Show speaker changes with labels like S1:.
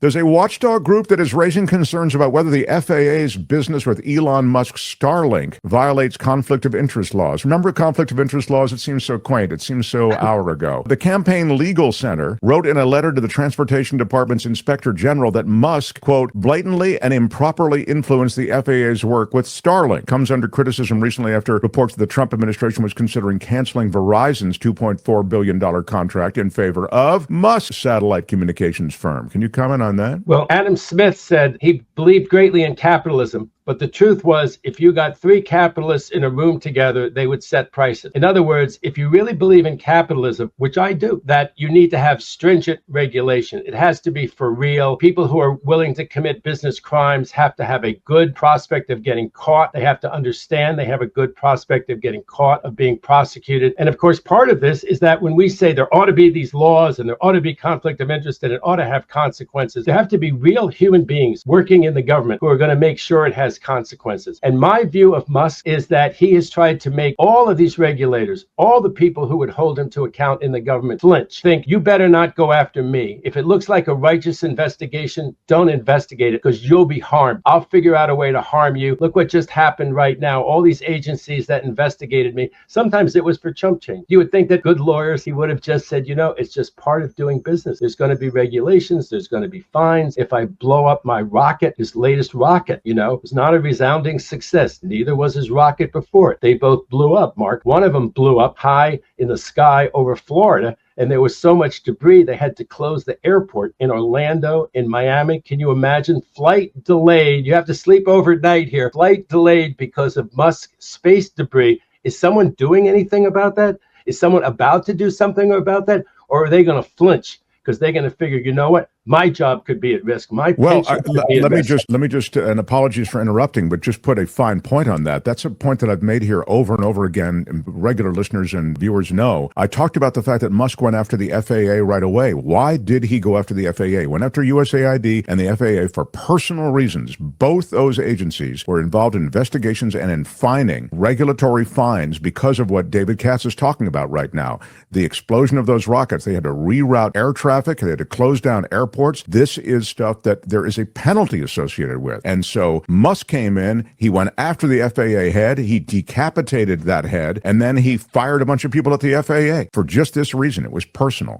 S1: There's a watchdog group that is raising concerns about whether the FAA's business with Elon Musk's Starlink violates conflict of interest laws. Remember conflict of interest laws? It seems so quaint. It seems so hour ago. The Campaign Legal Center wrote in a letter to the Transportation Department's Inspector General that Musk, quote, blatantly and improperly influenced the FAA's work with Starlink. Comes under criticism recently after reports that the Trump administration was considering canceling Verizon's $2.4 billion contract in favor of Musk's satellite communications firm. Can you comment on that?
S2: Well, Adam Smith said he believed greatly in capitalism. But the truth was, if you got three capitalists in a room together, they would set prices. In other words, if you really believe in capitalism, which I do, that you need to have stringent regulation. It has to be for real. People who are willing to commit business crimes have to have a good prospect of getting caught. They have to understand they have a good prospect of getting caught, of being prosecuted. And of course, part of this is that when we say there ought to be these laws and there ought to be conflict of interest and it ought to have consequences, there have to be real human beings working in the government who are going to make sure it has consequences. And my view of Musk is that he has tried to make all of these regulators, all the people who would hold him to account in the government, flinch, think, you better not go after me. If it looks like a righteous investigation, don't investigate it because you'll be harmed. I'll figure out a way to harm you. Look what just happened right now. All these agencies that investigated me, sometimes it was for chump change. You would think that good lawyers, he would have just said, you know, it's just part of doing business. There's going to be regulations. There's going to be fines. If I blow up my rocket, his latest rocket, you know, it's not a resounding success. Neither was his rocket before it. They both blew up, Mark. One of them blew up high in the sky over Florida, and there was so much debris they had to close the airport in Orlando, in Miami. Can you imagine? Flight delayed. You have to sleep overnight here. Flight delayed because of Musk space debris. Is someone doing anything about that? Is someone about to do something about that? Or are they going to flinch? Because they're going to figure, you know what? My job could be at risk. My pension could be at risk.
S1: Let me just, and apologies for interrupting, but just put a fine point on that. That's a point that I've made here over and over again, and regular listeners and viewers know. I talked about the fact that Musk went after the FAA right away. Why did he go after the FAA? Went after USAID and the FAA for personal reasons. Both those agencies were involved in investigations and in fining, regulatory fines, because of what David Katz is talking about right now. The explosion of those rockets, they had to reroute air traffic, they had to close down airports. This is stuff that there is a penalty associated with. And so Musk came in, he went after the FAA head, he decapitated that head, and then he fired a bunch of people at the FAA for just this reason. It was personal.